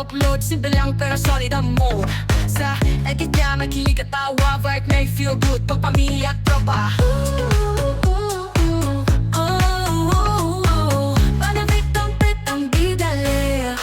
upload, simple lang pero solid ang move. Sa edit niya makilig at tawa, vibe may feel good pag pamilya at tropa. Panabit ang pit ang bidali.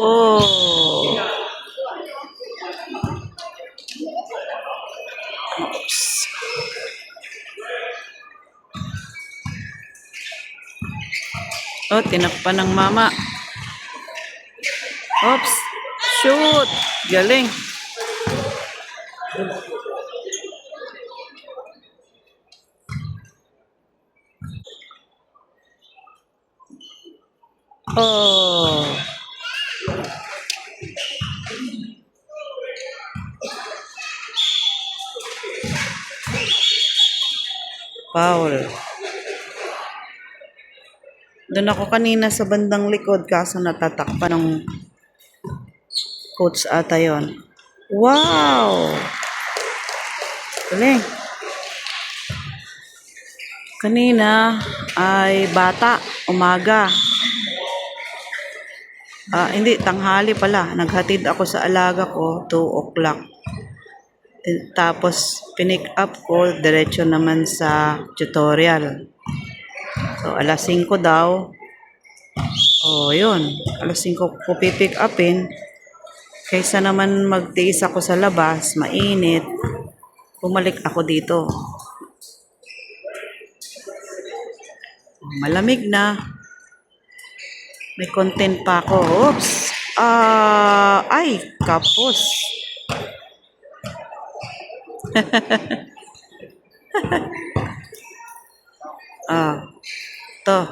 Oh. Oops. Oh, tinakpan ng mama. Oops. Shoot. Galing. Oh. Foul. Doon ako kanina sa bandang likod kaso natatakpan ng coach ata yon. Wow! Galing. Kanina ay bata, umaga. Hindi, tanghali pala. Naghatid ako sa alaga ko, 2 o'clock. Tapos, pinick up ko, diretso naman sa tutorial. So, alas 5 daw. Oh, yun. Alas 5 ko pipick upin. Kaysa naman magtiis ako sa labas, mainit, bumalik ako dito. Malamig na. May content pa ako. Oops. Ay, kapos. To.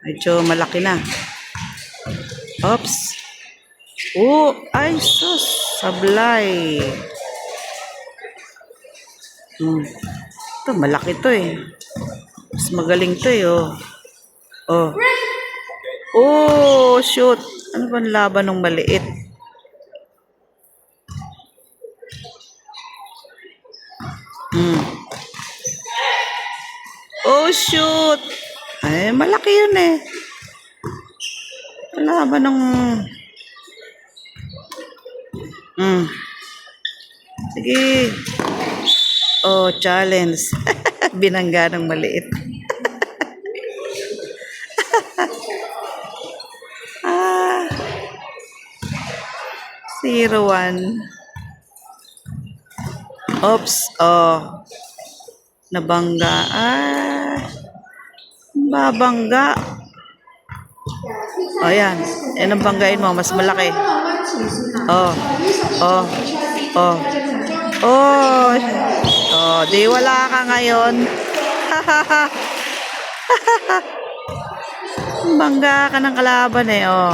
Medyo malaki na. Oops. Ay, sus. Sablay. Ito, malaki to eh. Mas magaling to eh, oh. Oh, shoot. Ano ba ang laban ng maliit? Oh, shoot. Ay, malaki yun eh. Laban ng... Sige. Oh, challenge. Binangga ng maliit. 0-1. Oops. Oh. Nabangga. Babangga. Oh, yan. Yan ang banggain mo. Mas malaki. Oh. Di wala ka ngayon. Bangga ka ng kalaban eh. Oh.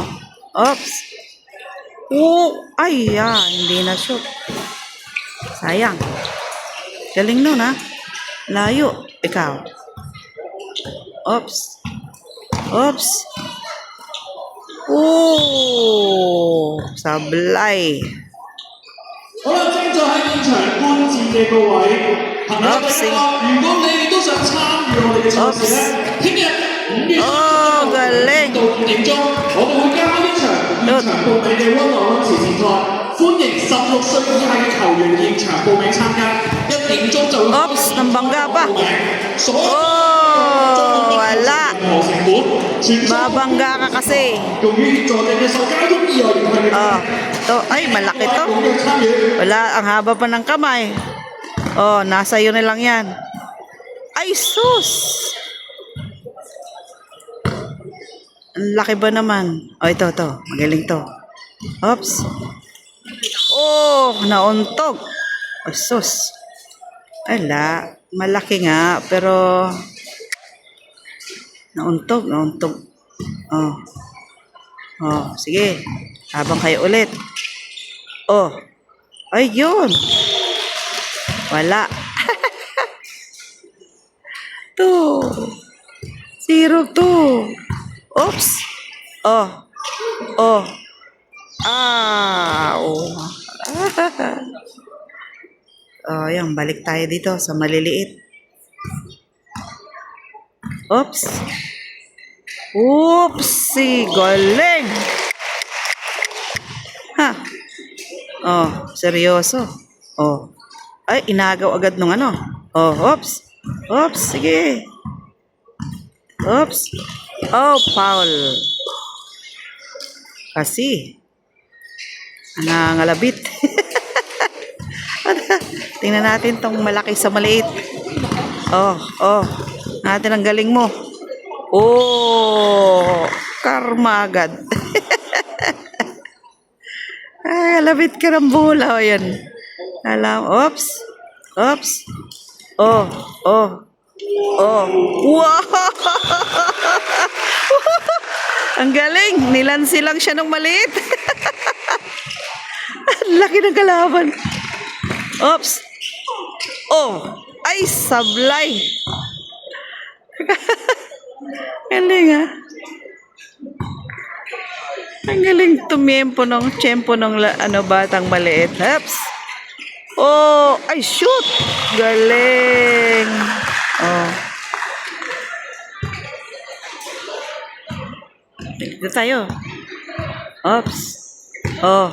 Oops. Ay, hindi na shoot. Sayang. Galing nun, ha? Layo. Ikaw. Oops. Sablay. 好啦，正在喺現場觀戰嘅各位朋友大家，如果你哋都想參與我哋嘅賽事咧，聽日5月galing. 到5點鐘，我哋會加呢場現場報名嘅溫浪溫慈善賽，歡迎16歲以下嘅球員現場報名參加，1點鐘就會開始報名，所有 Oh, wala. 任何成本，全數 Babangga ka kasi. 用於在地嘅受交通意外嚴重嘅 Oh, to, ay, malaki to. 踴躍參與。 Wala, ang haba pa ng kamay. Oh, nasa iyo na lang yan. Ay, sus! Ang laki ba naman? Oh, ito. Magaling to. Oops. Oh, nauntog. Oh, sus. Wala. Malaki nga, pero nauntog. Oh. Oh, sige. Habang kayo ulit. Oh. Ay, yun. Wala. 0, 2. Oops. Oh. Oh. Oh, yan. Balik tayo dito sa maliliit. Oops. Oopsie. Galing. Ha. Oh, seryoso. Oh. Ay, inagaw agad nung ano. Oh, oops. Sige. Oops. Oh, foul. Kasi nangangalabit. Tingnan natin tong malaki sa maliit. Oh. Natin ang galing mo. Oh, karma agad. Ay, alabit karambula. O, yan. Alam, oops. Oh. Wow! Ang galing. Nilansi lang siya ng maliit. Ang laki ng kalaban. Oops. Oh. Ay, sablay. Galing, ha? Ang galing tumiyempo ng batang maliit. Oops. Oh, ay, shoot. Galing. Oh. Dito tayo. Oops. Oh.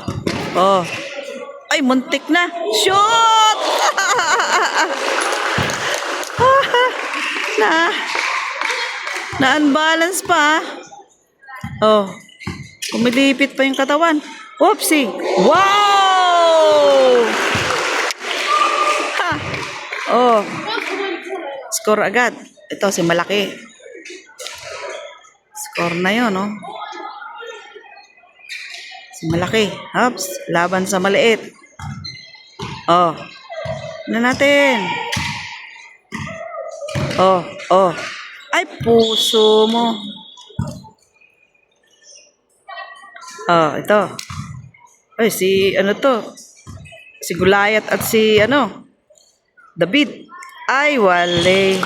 Ay, muntik na. Shoot! Na-unbalance pa. Oh. Kumilipit pa yung katawan. Oopsie. Wow! Ha! Oh. Score agad. Ito, si malaki. Score na yun, oh. Si malaki. Oops. Laban sa maliit. Oh. Ano natin? Oh. Ay, puso mo. Oh, ito. Ay, si Gulayat at si David. Ay, wale.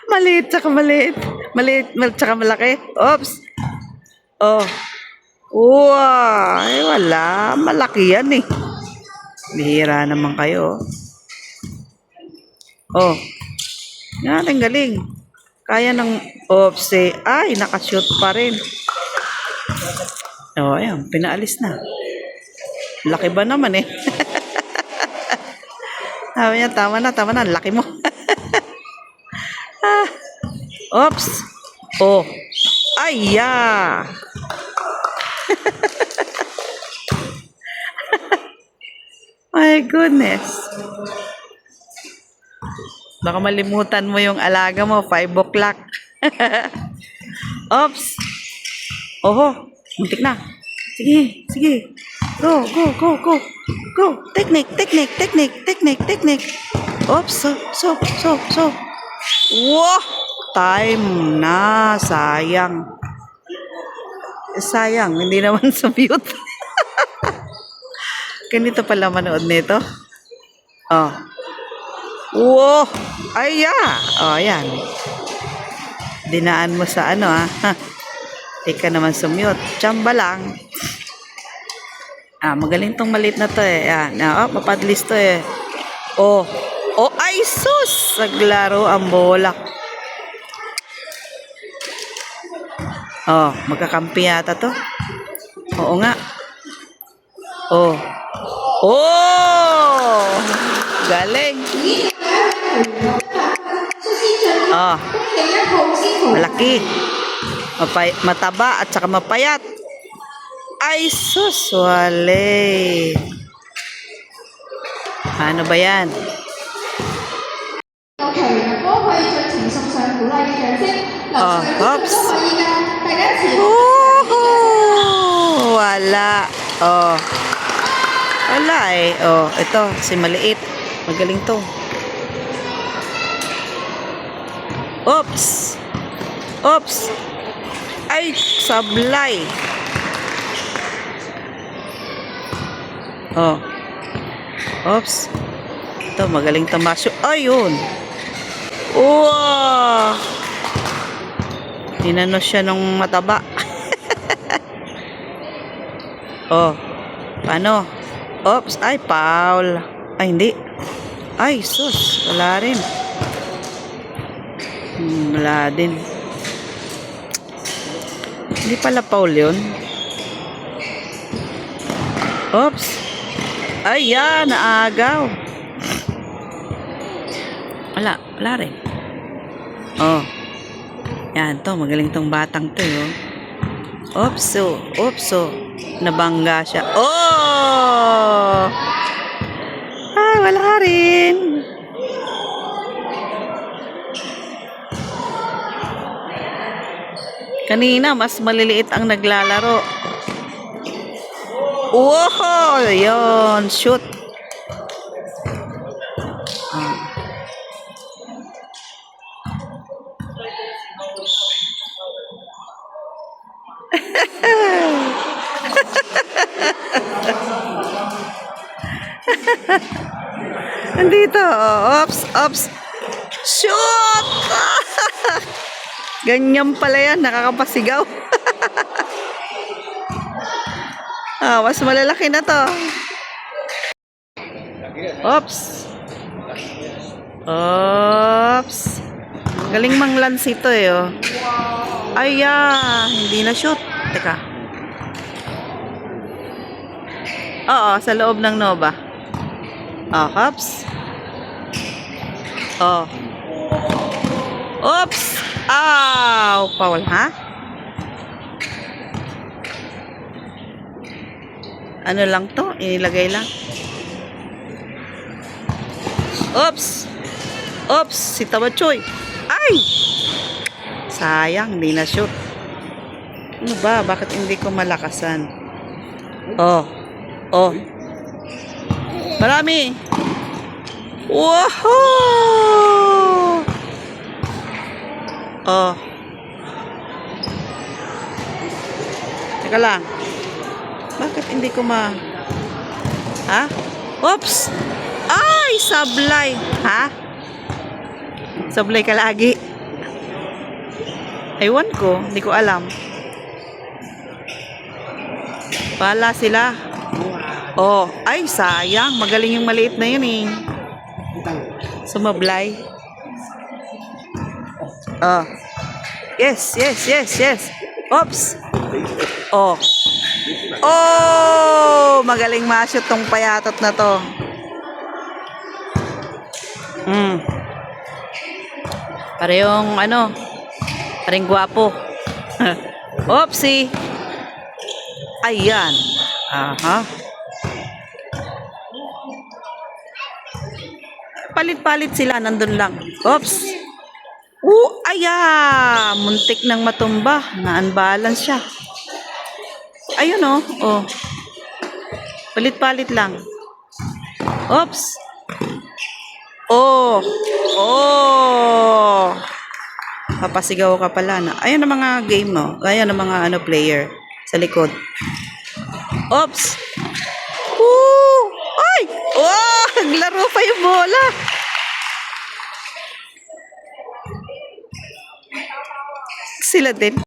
Maliit tsaka maliit. Maliit tsaka malaki. Oops. Oh. Wow. Ay, wala. Malaki yan eh. Bihira naman kayo. Oh. Yan, ang galing. Kaya ng oopsie. Ay, nakashoot pa rin. Oh, ayan. Pinaalis na. Laki ba naman eh. Sabi niya, tama na. Laki mo. Oops. Oh. Ay, ya. My goodness. Baka malimutan mo yung alaga mo, 5 o'clock. Oops. Oho, muntik na. Sige. Go. Technique. Oops, so. Wow, time na. Sayang, hindi naman sa mute. Ganito pala manood nito. Oh. Wow! Ay, oh, yan. Dinaan mo sa Teka naman sa mute. Tsamba lang. Magaling tong maliit na to eh. Yan. Mapadlis to eh. Oh, ay sus! Naglaro ang bola. Oh, magkakampi yata to. Oo nga. Oh! Galing! Oh, malaki. Mataba at saka mapayat. Ay, sus, wale. Ano ba yan? Oh, hops. Oh, wala. Oh. Wala eh. Oh, ito, si maliit. Magaling to. Oops. Oops. Ay, sablay. Oh. Oops. Ito, magaling tamasyo. Ayun. Wow. Inano siya nung mataba. Oh. Paano? Oops. Ay, foul. Ay, hindi. Ay, sus. Wala rin. Wala din. Hindi pala foul yun. Oops. Ay, yan. Naagaw. Wala rin. Oh. Yan to. Magaling tong batang to. Oh. Oops. Oops. Nabangga siya. Oh! Ay, wala rin. Kanina, mas maliliit ang naglalaro. Wow! Yun. Shoot. Nandito. Oops. Oops. Shoot! Ganyan pala yan. Nakakapasigaw. Mas malalaki na to. Oops. Oops. Galing manglans ito eh. Oh. Ay, hindi na shoot. Teka. Oo, sa loob ng Nova. Oh, hops. Oh. Oops. Ow! Foul, ha? Ano lang to? Inilagay lang. Oops! Oops! Si Tawachoy. Ay! Sayang, hindi na shoot. Ano ba? Bakit hindi ko malakasan? Oh. Oh. Marami. Woohoo! Oh. Teka lang. Bakit hindi ko Ha? Oops! Ay! Sablay! Ha? Sablay ka lagi. Ewan ko. Hindi ko alam. Pala sila. Oh. Ay, sayang. Magaling yung maliit na yun eh. Sumablay. Oh. Yes. Oops. Oh. Oh! Magaling ma-shoot tong payatot na to. Parehong parehong gwapo. Oopsie. Ayan. Aha. Palit-palit sila, nandun lang. Oops. Muntik nang matumba. Na-unbalance siya. Ayun oh. Palit-palit lang. Oops. Oh. Papasigaw ka pala na. Ayun ang mga game mo. Ayun ang mga player sa likod. Oops. Ay! Oh! Naglaro pa yung bola. Sila din.